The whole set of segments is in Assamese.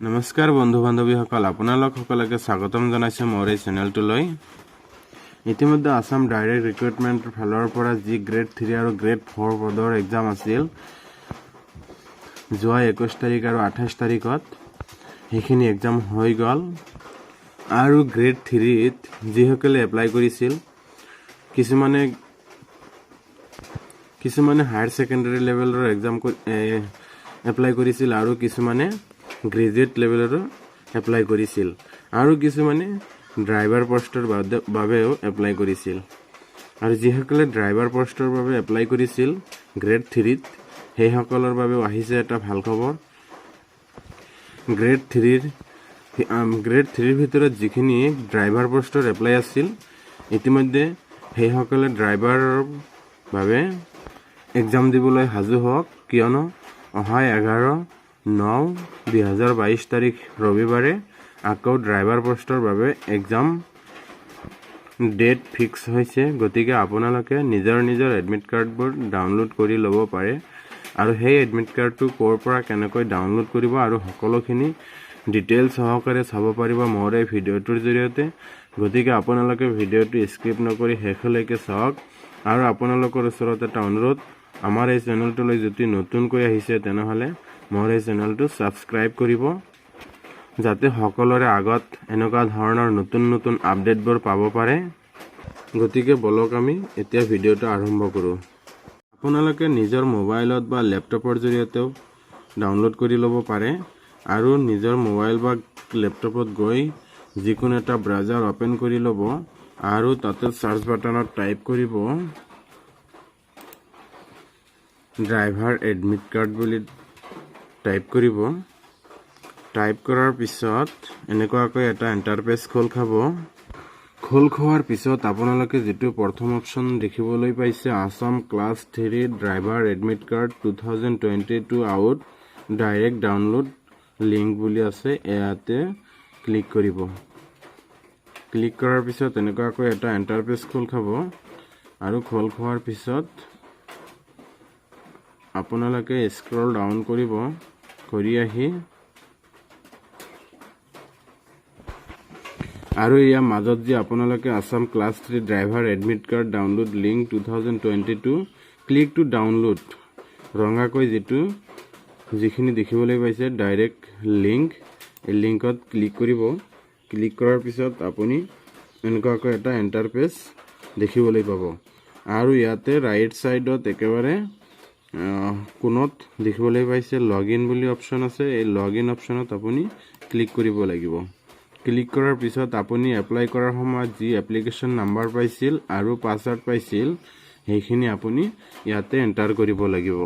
নমস্কাৰ বন্ধু বান্ধৱীসকল আপোনালোক সকলোকে স্বাগতম জনাইছো মোৰ এই চেনেলটোলৈ ইতিমধ্যে আসাম ডাইৰেক্ট ৰিক্ৰুটমেণ্টৰ ফালৰ পৰা যি গ্ৰেড 3 আৰু গ্ৰেড 4 পদৰ এক্সাম আছিল যোৱা 21 তাৰিখ আৰু 28 তাৰিখত সেইখিনি এক্সাম হৈ গল আৰু গ্ৰেড 3 ত যিসকলে এপ্লাই কৰিছিল কিছুমানে হায়াৰ সেকেন্ডাৰী লেভেলৰ এক্সাম এপ্লাই কৰিছিল আৰু কিছুমানে গ্ৰেজুৱেট লেভেলৰ এপ্লাই কৰিছিল আৰু কিছুমানে ড্ৰাইভাৰ পোষ্টৰ বাবেও এপ্লাই কৰিছিল আৰু যিসকলে ড্ৰাইভাৰ পোষ্টৰ বাবে এপ্লাই কৰিছিল গ্ৰেড 3 ত সেই সকলৰ বাবেও আহিছে এটা ভাল খবৰ গ্ৰেড 3 ৰ ভিতৰত যিখিনি ড্ৰাইভাৰ পোষ্টৰ এপ্লাই আছিল ইতিমধ্যে সেই সকলে ড্ৰাইভাৰৰ বাবে এক্সাম দিবলৈ হাজু হওক কিয়নো অহা 11/9/2022 তাৰিখ ৰবিবাৰে আকৌ ড্ৰাইভাৰ পোষ্টৰ বাবে এক্সাম ডেট ফিক্স হৈছে গতিকে আপোনালোকে নিজৰ এডমিট কাৰ্ডবোৰ ডাউনলোড কৰি ল'ব পাৰে আৰু সেই এডমিট কাৰ্ডটো ক'ৰ পৰা কেনেকৈ ডাউনলোড কৰিব আৰু সকলোখিনি ডিটেইলছ সহকাৰে চাব পাৰিব মোৰ এই ভিডিঅ'টোৰ জৰিয়তে গতিকে আপোনালোকে ভিডিঅ'টো স্কিপ নকৰি শেষলৈকে চাওক আৰু আপোনালোকৰ ওচৰত এটা অনুৰোধ আমাৰ এই চেনেলটোলৈ যদি নতুনকৈ আহিছে তেনেহলে মোৰ এই চেনেলটো সাবস্ক্ৰাইব কৰিব যাতে সকলোৰে আগত এনেকুৱা ধৰণৰ নতুন আপডেটবোৰ পাব পাৰে গতিকে বলক আমি এতিয়া ভিডিঅ'টো আৰম্ভ কৰো আপোনালোকে নিজৰ মোবাইলত বা ল্যাপটপৰ জৰিয়তেও ডাউনলোড কৰি ল'ব পাৰে আৰু নিজৰ মোবাইল বা ল্যাপটপত গৈ যিকোনো এটা ব্ৰাউজাৰ ওপেন কৰি ল'ব আৰু তাতে সাৰ্চ বাটনত টাইপ কৰিব ড্ৰাইভাৰ এডমিট কাৰ্ড বুলি টাইপ কৰিব টাইপ কৰাৰ পিছত এনেকুৱাকৈ এটা ইন্টাৰফেস খোল খোৱাৰ পিছত আপোনালোকে যেটো প্ৰথম অপচন দেখিবলৈ পাইছে Assam class 3 driver admit card 2022 out direct download link বুলি আছে ইয়াতে ক্লিক কৰিব ক্লিক কৰাৰ পিছত এনেকুৱাকৈ এটা ইন্টাৰফেস খোল খাব আৰু খোল খোৱাৰ পিছত আপোনালোকে স্ক্ৰল ডাউন কৰিব কৰি আহি আৰু ইয়া মাজত যে আপোনালোকে Assam class 3 driver admit card download link 2022 click to download ৰঙাকৈ যিখিনি দেখিবলৈ পাইছে ডাইৰেক্ট লিংক এই লিংকত ক্লিক কৰিব ক্লিক কৰাৰ পিছত আপুনি এনেকুৱাকৈ এটা ইন্টাৰফেস দেখিবলৈ পাব আৰু ইয়াতে ৰাইট সাইডত একেবাৰে কোনত দেখিবলৈ পাইছে লগইন বুলি অপচন আছে এই লগইন অপচনত আপুনি ক্লিক কৰিব লাগিব ক্লিক কৰাৰ পিছত আপুনি এপ্লাই কৰাৰ সময়ত যি এপ্লিকেশন নাম্বাৰ পাইছিল আৰু পাছৱৰ্ড পাইছিল সেইখিনি আপুনি ইয়াতে এন্টাৰ কৰিব লাগিব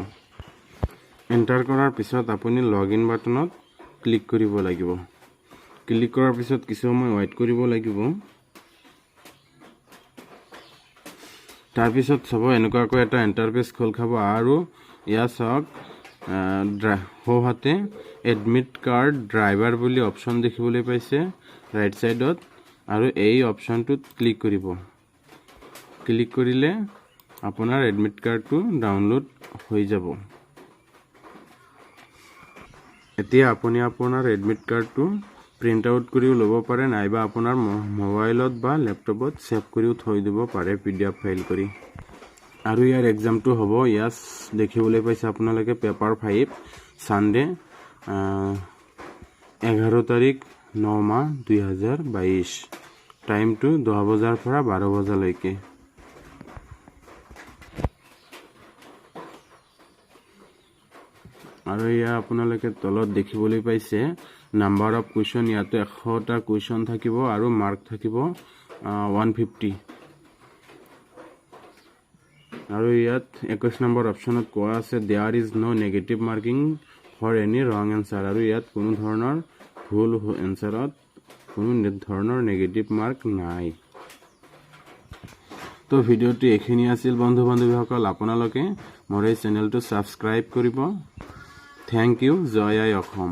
এন্টাৰ কৰাৰ পিছত আপুনি লগইন বাটনত ক্লিক কৰিব লাগিব ক্লিক কৰাৰ পিছত কিছু সময় ওয়েট কৰিব লাগিব তাৰ পিছত সব এনেকুৱাকৈ এটা ইন্টাৰফেস খোল খাব আৰু ইয়া সক হোহাতে এডমিট কাৰ্ড ড্ৰাইভাৰ বুলি অপচন দেখিবলৈ পাইছে ৰাইট সাইডত আৰু এই অপচনটোত ক্লিক কৰিব ক্লিক কৰিলে আপোনাৰ এডমিট কাৰ্ডটো ডাউনলোড হৈ যাব এতিয়া আপুনি আপোনাৰ এডমিট কাৰ্ডটো প্ৰিন্ট আউট কৰিও ল'ব পাৰে নাইবা আপোনাৰ মোবাইলত বা ল্যাপটপত সেভ কৰিও থৈ দিব পাৰে পিডিএফ ফাইল কৰি আৰু ইয়াৰ এক্সামটো হ'ব ইয়াস দেখিবলৈ পাইছে আপোনালোকে পেপাৰ 5 সানডে 11 তাৰিখ 9/2022 টাইমটো 10 বজাৰ পৰা 12 বজালৈকে আৰু ইয়া আপোনালোকে তলত দেখিবলৈ পাইছে নাম্বাৰ অফ কুৱেশ্যন ইয়াতে 100টা কুৱেশ্যন থাকিব আৰু মাৰ্ক থাকিব 150 আৰু ইয়াত 21 নম্বৰ অপচনত কোৱা আছে there is no negative marking for any wrong answer আৰু ইয়াত কোনো ধৰণৰ ভুল এনসাৰত কোনো ধৰণৰ নেগেটিভ মাৰ্ক নাই তো ভিডিঅ'টো এখিনি আছিল বন্ধু বান্ধৱীসকল আপোনালোকে মোৰ এই চেনেলটো সাবস্ক্ৰাইব কৰিব থ্যাংক ইউ জয় আই অসম